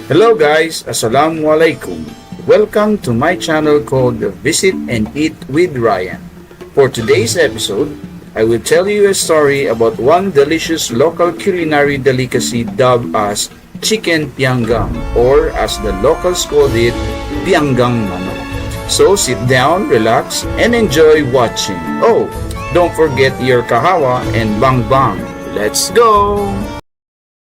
Hello guys, Assalamualaikum. Welcome to my channel called Visit and Eat with Ryan. For today's episode, I will tell you a story about one delicious local culinary delicacy dubbed as Chicken Pyanggang, or as the locals called it, Pyanggang Manok. So sit down, relax, and enjoy watching. Oh, don't forget your kahawa and bang bang. Let's go!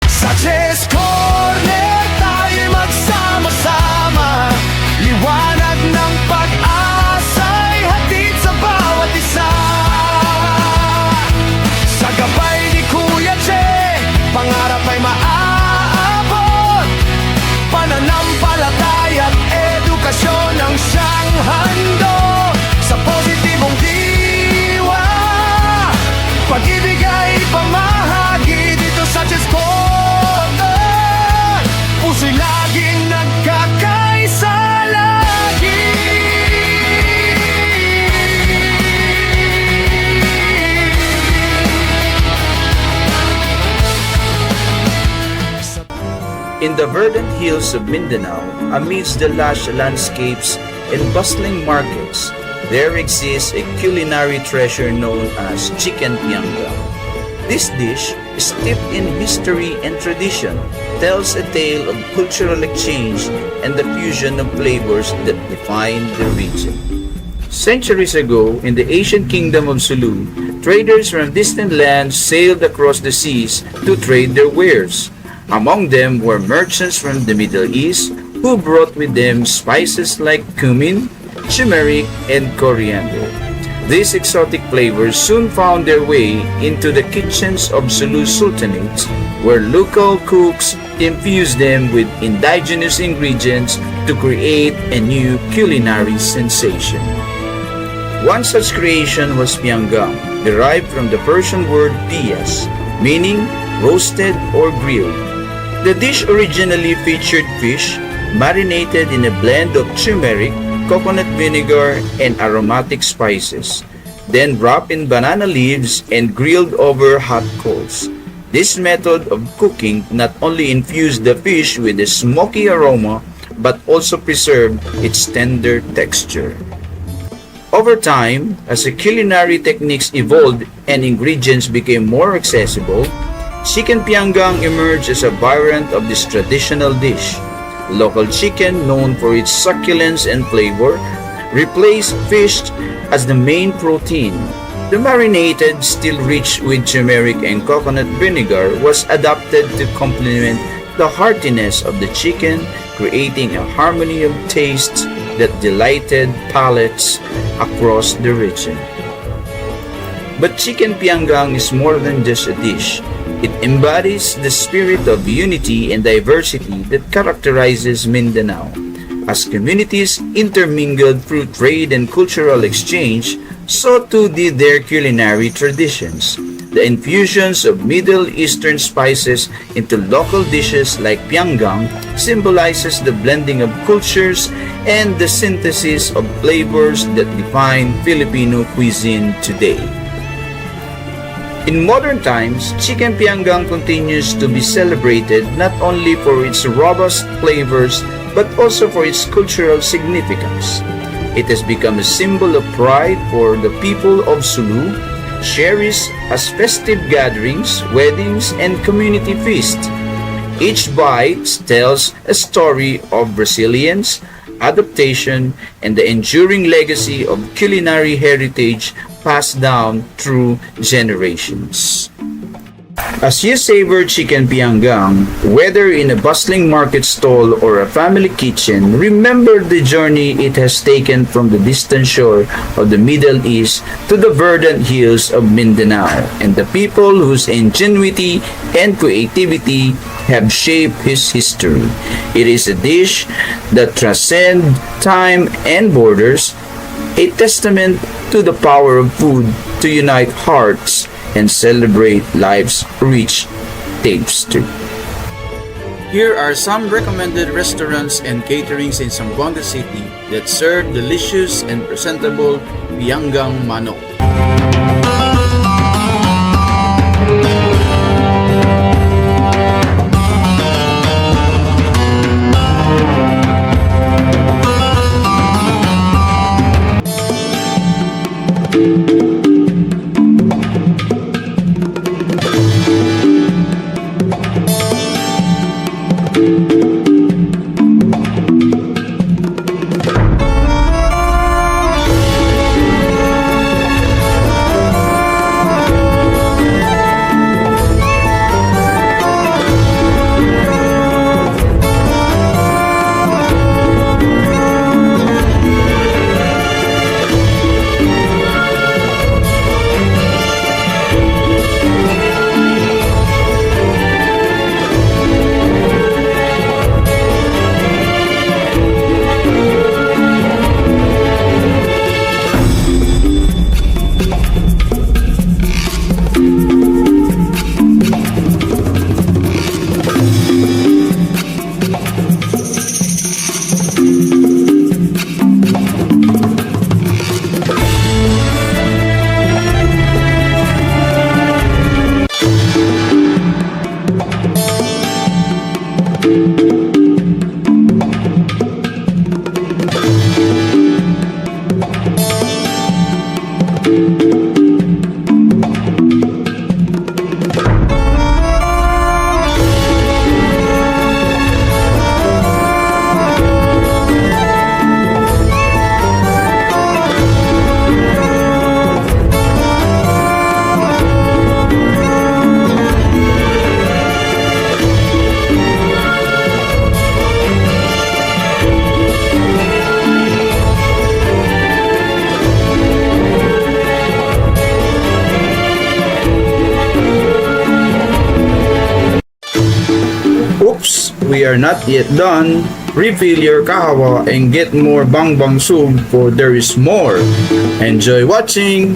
Sa Chess Corner tayo'y magsama-sama. Liwanag ng pag-asa'y hatid sa bawat isa. Sa gabay ni Kuya Che, pangarap ay maaabot. Pananampalataya at edukasyon ang siyang handog. Sa positibong diwa, pag-ibig ay pamahagi dito sa Chess Corner. Puso'y laging nagkakaisa lagi. In the verdant hills of Mindanao, amidst the lush landscapes and bustling markets, there exists a culinary treasure known as Chicken Pyanggang. This dish, steeped in history and tradition, tells a tale of cultural exchange and the fusion of flavors that define the region. Centuries ago, in the ancient kingdom of Sulu, traders from distant lands sailed across the seas to trade their wares. Among them were merchants from the Middle East who brought with them spices like cumin, turmeric, and coriander. These exotic flavors soon found their way into the kitchens of Sulu sultanates, where local cooks infused them with indigenous ingredients to create a new culinary sensation. One such creation was Pyanggang, derived from the Persian word piyas, meaning roasted or grilled. The dish originally featured fish marinated in a blend of turmeric, coconut vinegar, and aromatic spices, then wrapped in banana leaves and grilled over hot coals. This method of cooking not only infused the fish with a smoky aroma, but also preserved its tender texture. Over time, as the culinary techniques evolved and ingredients became more accessible, Chicken Pyanggang emerged as a variant of this traditional dish. Local chicken, known for its succulence and flavor, replaced fish as the main protein. The marinated, still rich with turmeric and coconut vinegar, was adapted to complement the heartiness of the chicken, creating a harmony of tastes that delighted palates across the region. But Chicken Pyanggang is more than just a dish. It embodies the spirit of unity and diversity that characterizes Mindanao. As communities intermingled through trade and cultural exchange, so too did their culinary traditions. The infusions of Middle Eastern spices into local dishes like Pyanggang symbolizes the blending of cultures and the synthesis of flavors that define Filipino cuisine today. In modern times, Chicken Pyanggang continues to be celebrated not only for its robust flavors but also for its cultural significance. It has become a symbol of pride for the people of Sulu, cherished as festive gatherings, weddings, and community feasts. Each bite tells a story of resilience, adaptation, and the enduring legacy of culinary heritage passed down through generations. As you savor Chicken Pyanggang, whether in a bustling market stall or a family kitchen, remember the journey it has taken from the distant shore of the Middle East to the verdant hills of Mindanao, and the people whose ingenuity and creativity have shaped his history. It is a dish that transcends time and borders, a testament to the power of food to unite hearts and celebrate life's rich tapestry. Here are some recommended restaurants and caterings in Zamboanga City that serve delicious and presentable Pyanggang Manok. Oops, we are not yet done. Refill your kahawa and get more bangbang soup, for there is more. Enjoy watching!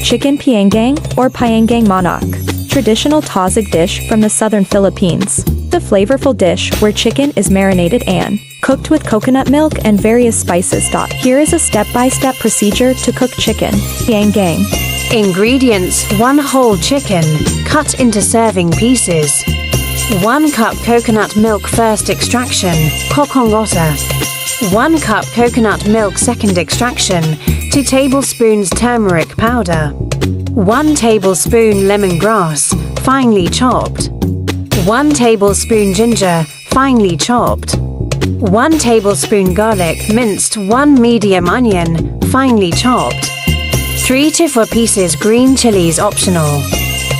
Chicken Pyanggang or Pyanggang manok, traditional Tausig dish from the southern Philippines. The flavorful dish where chicken is marinated and cooked with coconut milk and various spices. Here is a step-by-step procedure to cook chicken Pyanggang. Ingredients: 1 whole chicken, cut into serving pieces. 1 cup coconut milk first extraction, kokongota. 1 cup coconut milk second extraction, 2 tablespoons turmeric powder. 1 tablespoon lemongrass, finely chopped. 1 tablespoon ginger, finely chopped. 1 tablespoon garlic minced. 1 medium onion, finely chopped. 3 to 4 pieces green chilies optional.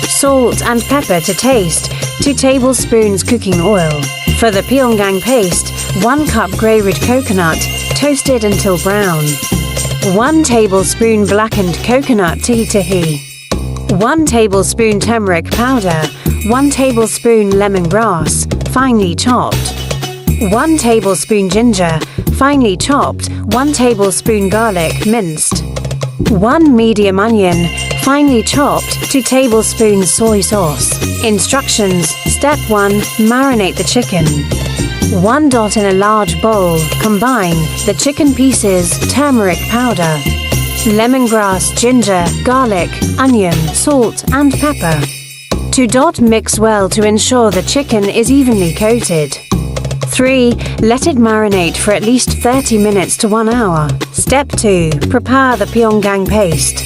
Salt and pepper to taste. 2 tablespoons cooking oil. For the Pyanggang paste, 1 cup grey-red coconut, toasted until brown. 1 tablespoon blackened coconut tahi. 1 tablespoon turmeric powder. 1 tablespoon lemongrass, finely chopped. 1 tablespoon ginger, finely chopped. 1 tablespoon garlic minced. 1 medium onion, finely chopped. 2 tablespoons soy sauce. Instructions: Step 1. Marinate the chicken. 1 dot in a large bowl. Combine the chicken pieces, turmeric powder, lemongrass, ginger, garlic, onion, salt, and pepper. 2 dot mix well to ensure the chicken is evenly coated. 3. Let it marinate for at least 30 minutes to 1 hour. Step 2. Prepare the Pyanggang paste.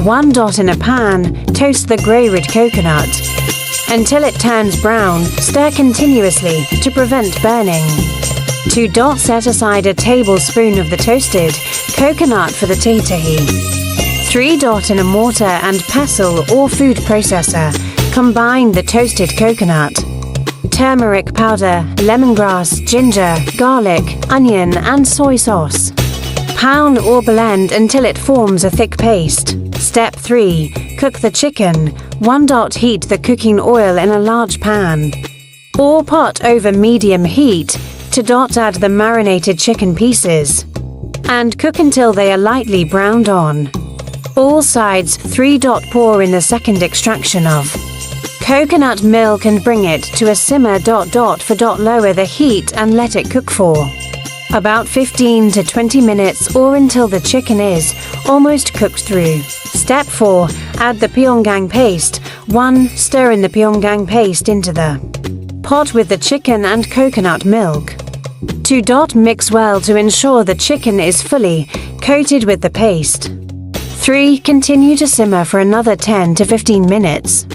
1 dot in a pan. Toast the grey-red coconut until it turns brown. Stir continuously to prevent burning. 2 dot set aside a tablespoon of the toasted coconut for the tahi. 3 dot in a mortar and pestle or food processor. Combine the toasted coconut, turmeric powder, lemongrass, ginger, garlic, onion, and soy sauce. Pound or blend until it forms a thick paste. Step 3. Cook the chicken. 1 dot heat the cooking oil in a large pan or pot over medium heat. 2 dot add the marinated chicken pieces and cook until they are lightly browned on all sides. 3 dot pour in the second extraction of coconut milk and bring it to a simmer. Lower the heat and let it cook for about 15 to 20 minutes or until the chicken is almost cooked through. Step 4. Add the Pyanggang paste. 1. Stir in the Pyanggang paste into the pot with the chicken and coconut milk. 2. Mix well to ensure the chicken is fully coated with the paste. 3. Continue to simmer for another 10 to 15 minutes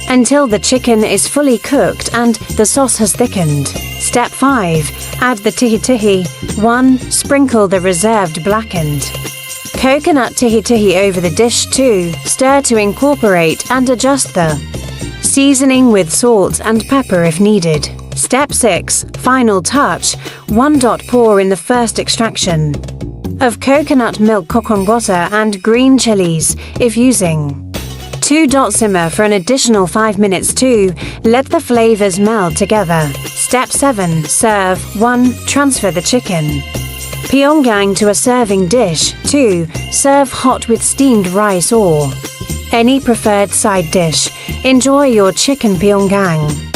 until the chicken is fully cooked and the sauce has thickened. Step 5. Add the tihi-tihi. 1. Sprinkle the reserved blackened coconut tihi-tihi over the dish. 2. Stir to incorporate and adjust the seasoning with salt and pepper if needed. Step 6. Final touch. 1. Pour in the first extraction of coconut milk, kokong water and green chilies if using. 2. Simmer for an additional 5 minutes. 2. Let the flavors meld together. Step 7. Serve. 1. Transfer the chicken Pyanggang to a serving dish. 2. Serve hot with steamed rice or any preferred side dish. Enjoy your chicken Pyanggang.